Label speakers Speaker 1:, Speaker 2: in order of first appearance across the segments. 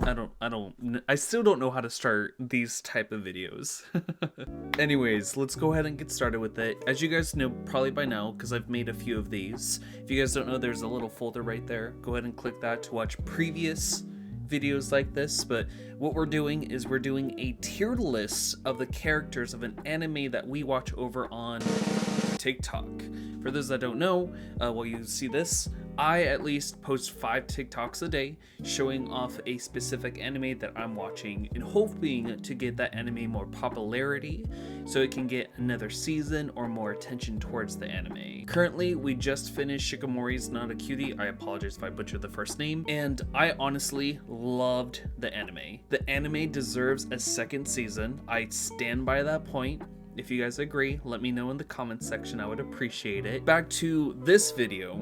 Speaker 1: I still don't know how to start these type of videos. Anyways, let's go ahead and get started with it. As you guys know probably by now, because I've made a few of these. If you guys don't know, there's a little folder right there. Go ahead and click that to watch previous videos like this. But what we're doing is we're doing a tier list of the characters of an anime that we watch over on TikTok. For those that don't know, while you see this, I at least post 5 TikToks a day showing off a specific anime that I'm watching and hoping to get that anime more popularity so it can get another season or more attention towards the anime. Currently, we just finished Shikimori's Not a Cutie. I apologize if I butchered the first name. And I honestly loved the anime. The anime deserves a second season. I stand by that point. If you guys agree, let me know in the comments section. I would appreciate it. Back to this video,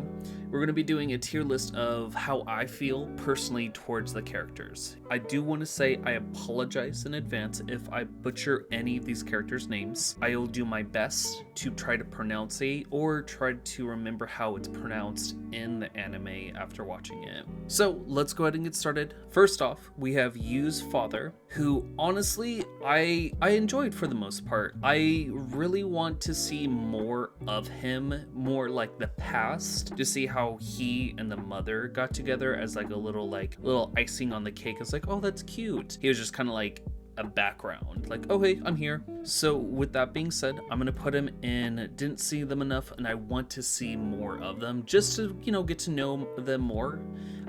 Speaker 1: we're going to be doing a tier list of how I feel personally towards the characters. I do want to say I apologize in advance if I butcher any of these characters' names. I will do my best to try to pronounce it or try to remember how it's pronounced in the anime after watching it. So let's go ahead and get started. First off, we have Yu's father, who honestly I enjoyed for the most part. I really want to see more of him, more like the past, to see how he and the mother got together as like a little icing on the cake. It's like, oh, that's cute. He was just kind of like a background, like, oh hey, I'm here. So with that being said, I'm gonna put him in didn't see them enough and I want to see more of them just to, you know, get to know them more.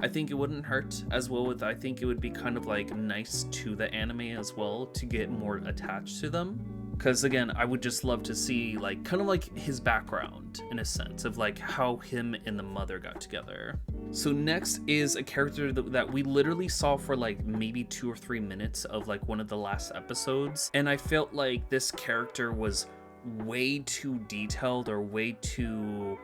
Speaker 1: I think it wouldn't hurt as well with, I think it would be kind of like nice to the anime as well to get more attached to them. Because again, I would just love to see like kind of like his background in a sense of like how him and the mother got together. So next is a character that we literally saw for like maybe 2 or 3 minutes of like one of the last episodes. And I felt like this character was way too detailed or way too,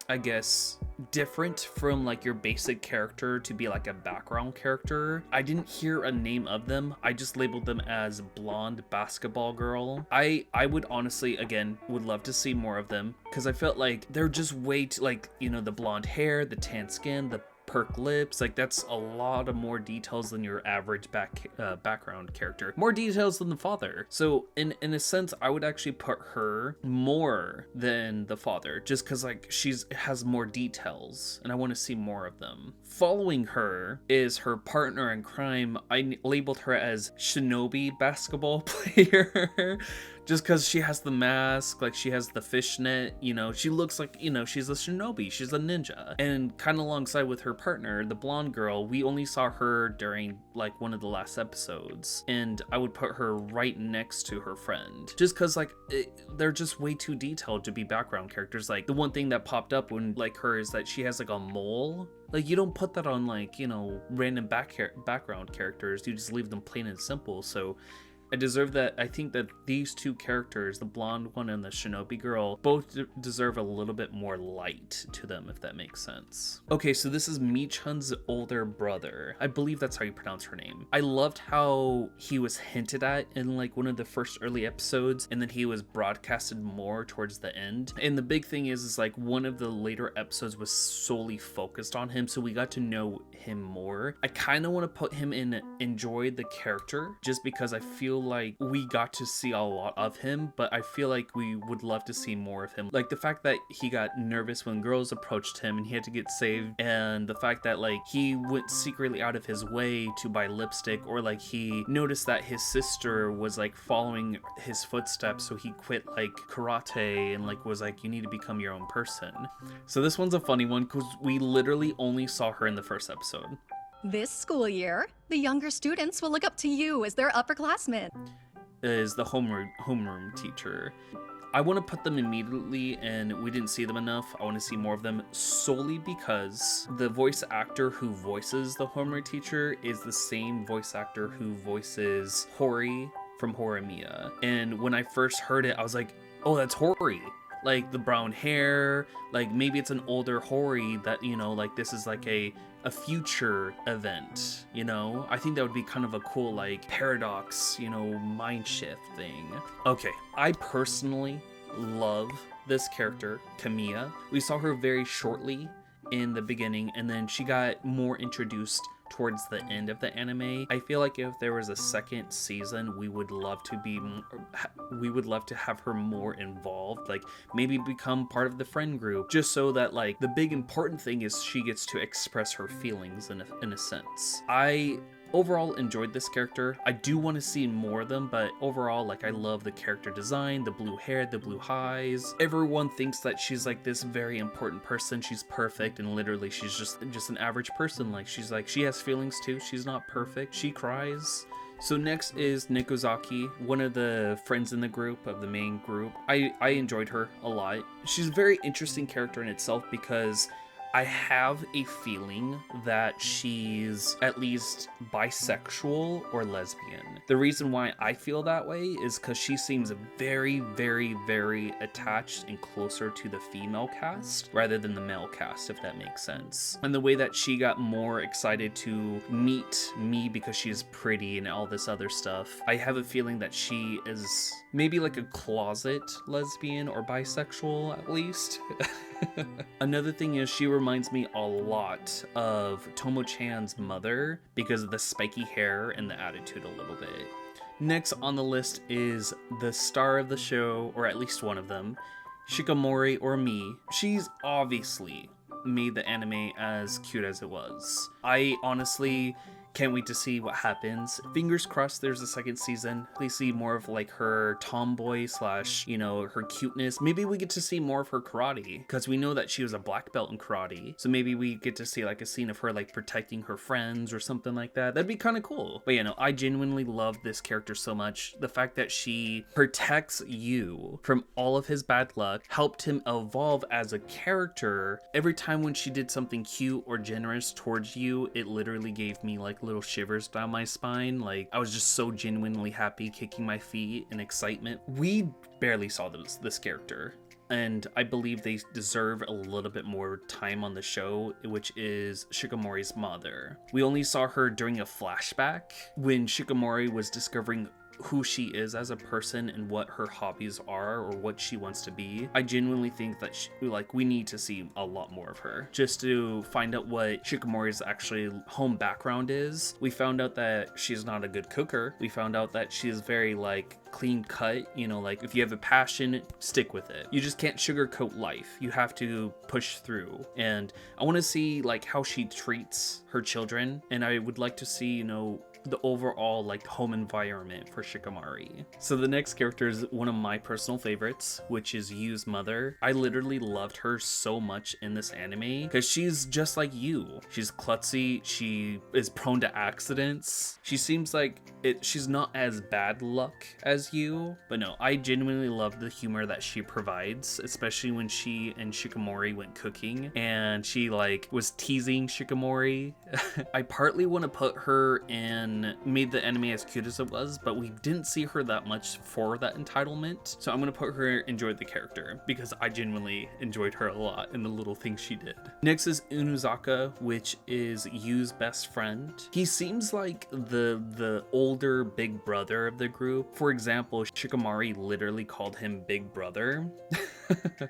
Speaker 1: I guess, different from like your basic character to be like a background character. I didn't hear a name of them. I just labeled them as blonde basketball girl. I would honestly, again, would love to see more of them because I felt like they're just way too, like, you know, the blonde hair, the tan skin, the perk lips, like that's a lot of more details than your average background character, more details than the father. So in a sense, I would actually put her more than the father just because like has more details and I want to see more of them. Following her is her partner in crime. I labeled her as Shinobi basketball player just because she has the mask, like she has the fishnet, you know, she looks like, you know, she's a shinobi, she's a ninja. And kind of alongside with her partner, the blonde girl, we only saw her during like one of the last episodes. And I would put her right next to her friend just because like they're just way too detailed to be background characters. Like the one thing that popped up when like her is that she has like a mole. Like you don't put that on like, you know, random background characters. You just leave them plain and simple. So I deserve that. I think that these two characters, the blonde one and the shinobi girl, both deserve a little bit more light to them, if that makes sense. Okay, so this is Mi-chan's older brother. I believe that's how you pronounce her name. I loved how he was hinted at in like one of the first early episodes, and then he was broadcasted more towards the end. And the big thing is like one of the later episodes was solely focused on him, so we got to know him more. I kind of want to put him in enjoy the character just because I feel like we got to see a lot of him, but I feel like we would love to see more of him. Like the fact that he got nervous when girls approached him and he had to get saved, and the fact that like he went secretly out of his way to buy lipstick, or like he noticed that his sister was like following his footsteps, so he quit like karate and like was like, you need to become your own person. So this one's a funny one because we literally only saw her in the first episode.
Speaker 2: This school year, the younger students will look up to you as their upperclassmen.
Speaker 1: Is the homeroom teacher. I want to put them immediately, and we didn't see them enough. I want to see more of them solely because the voice actor who voices the homeroom teacher is the same voice actor who voices Hori from Horimiya. And when I first heard it, I was like, oh, that's Hori. Like the brown hair, like maybe it's an older Hori that, you know, like this is like a future event, you know? I think that would be kind of a cool like paradox, you know, mind shift thing. Okay, I personally love this character, Kamiya. We saw her very shortly in the beginning, and then she got more introduced towards the end of the anime. I feel like if there was a second season, we would love to have her more involved, like maybe become part of the friend group, just so that like the big important thing is she gets to express her feelings in a sense. I overall enjoyed this character. I do want to see more of them, but overall, like, I love the character design, the blue hair, the blue eyes. Everyone thinks that she's like this very important person. She's perfect, and literally she's just an average person. Like, she has feelings too. She's not perfect. She cries. So next is Nikozaki, one of the friends in the group, of the main group. I enjoyed her a lot. She's a very interesting character in itself because I have a feeling that she's at least bisexual or lesbian. The reason why I feel that way is because she seems very, very, very attached and closer to the female cast rather than the male cast, if that makes sense. And the way that she got more excited to meet me because she's pretty and all this other stuff, I have a feeling that she is maybe like a closet lesbian or bisexual at least. Another thing is she reminds me a lot of Tomo-chan's mother because of the spiky hair and the attitude a little bit. Next on the list is the star of the show, or at least one of them, Shikimori, or me. She's obviously made the anime as cute as it was. I honestly can't wait to see what happens. Fingers crossed there's a second season. Please see more of like her tomboy slash, you know, her cuteness. Maybe we get to see more of her karate, because we know that she was a black belt in karate. So maybe we get to see like a scene of her like protecting her friends or something like that. That'd be kind of cool. But you know, I genuinely love this character so much. The fact that she protects you from all of his bad luck, helped him evolve as a character. Every time when she did something cute or generous towards you, it literally gave me like little shivers down my spine. Like, I was just so genuinely happy, kicking my feet in excitement. We barely saw this character, and I believe they deserve a little bit more time on the show, which is Shikimori's mother. We only saw her during a flashback when Shikimori was discovering who she is as a person and what her hobbies are or what she wants to be. I genuinely think that we need to see a lot more of her just to find out what Shikimori's actually home background is. We found out that she's not a good cooker. We found out that she's very like clean cut, you know, like if you have a passion, stick with it. You just can't sugarcoat life. You have to push through. And I want to see like how she treats her children, and I would like to see, you know, the overall like home environment for Shikimori. So the next character is one of my personal favorites, which is Yu's mother. I literally loved her so much in this anime because she's just like you. She's klutzy, she is prone to accidents. She seems like she's not as bad luck as you, but no, I genuinely love the humor that she provides, especially when she and Shikimori went cooking and she like was teasing Shikimori. I partly want to put her in Made the Anime as Cute as it was, but we didn't see her that much for that entitlement. So I'm gonna put her Enjoyed the character because I genuinely enjoyed her a lot in the little things she did. Next is Unuzaka, which is Yu's best friend. He seems like the older big brother of the group. For example, Shikimori literally called him Big Brother.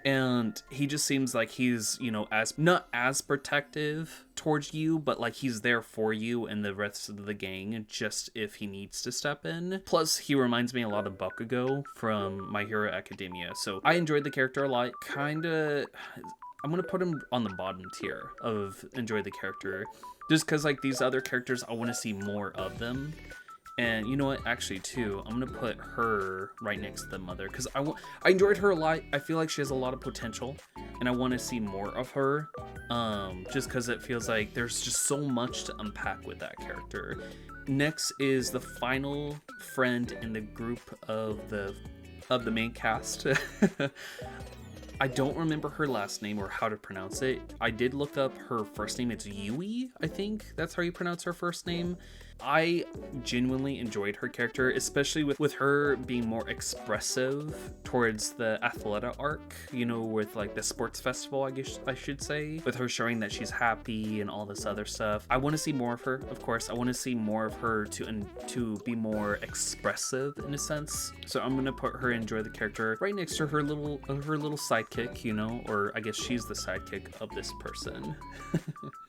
Speaker 1: And he just seems like he's, you know, not as protective towards you, but like he's there for you and the rest of the gang just if he needs to step in. Plus, he reminds me a lot of Bakugo from My Hero Academia. So I enjoyed the character a lot. I'm gonna put him on the bottom tier of enjoy the character, just because like these other characters, I want to see more of them. And you know what, actually too, I'm gonna put her right next to the mother because I enjoyed her a lot. I feel like she has a lot of potential and I want to see more of her, just because it feels like there's just so much to unpack with that character. Next is the final friend in the group of the main cast. I don't remember her last name or how to pronounce it. I did look up her first name. It's Yui, I think that's how you pronounce her first name. I genuinely enjoyed her character, especially with her being more expressive towards the Athleta arc, you know, with like the sports festival, I guess I should say, with her showing that she's happy and all this other stuff. I want to see more of her, of course. I want to see more of her to be more expressive in a sense. So I'm gonna put her Enjoy the character right next to her little sidekick, you know, or I guess she's the sidekick of this person.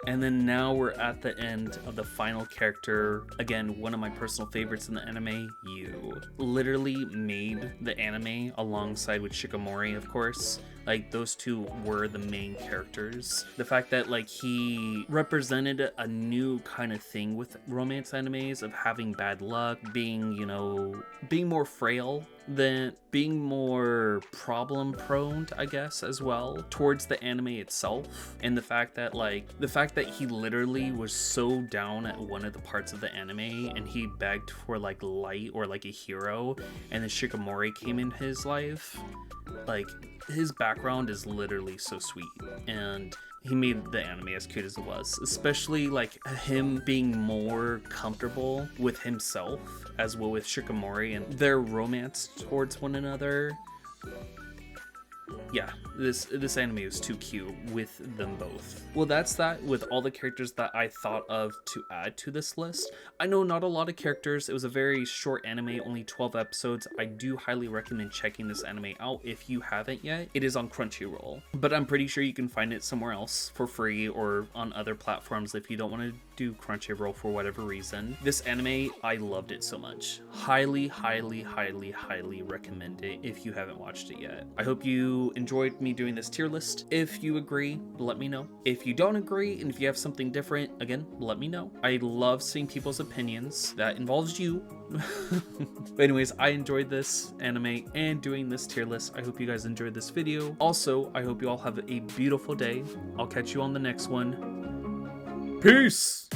Speaker 1: And then now we're at the end of the final character. Again, one of my personal favorites in the anime, Yu. Literally made the anime alongside with Shikimori, of course. Like, those two were the main characters. The fact that, like, he represented a new kind of thing with romance animes of having bad luck, being, you know, being more frail, than being more problem prone, I guess, as well, towards the anime itself. And the fact that he literally was so down at one of the parts of the anime and he begged for like light or like a hero, and then Shikimori came in his life. Like, his background is literally so sweet, and he made the anime as cute as it was, especially like him being more comfortable with himself as well with Shikimori and their romance towards one another. Yeah, this anime is too cute with them both. Well, that's that with all the characters that I thought of to add to this list. I know not a lot of characters. It was a very short anime, only 12 episodes. I do highly recommend checking this anime out if you haven't yet. It is on Crunchyroll, but I'm pretty sure you can find it somewhere else for free or on other platforms if you don't want to do Crunchyroll for whatever reason. This anime, I loved it so much. Highly, highly, highly, highly recommend it if you haven't watched it yet. I hope you enjoyed me doing this tier list. If you agree, let me know. If you don't agree and if you have something different, again, let me know. I love seeing people's opinions. That involves you. But anyways, I enjoyed this anime and doing this tier list. I hope you guys enjoyed this video. Also, I hope you all have a beautiful day. I'll catch you on the next one. Peace!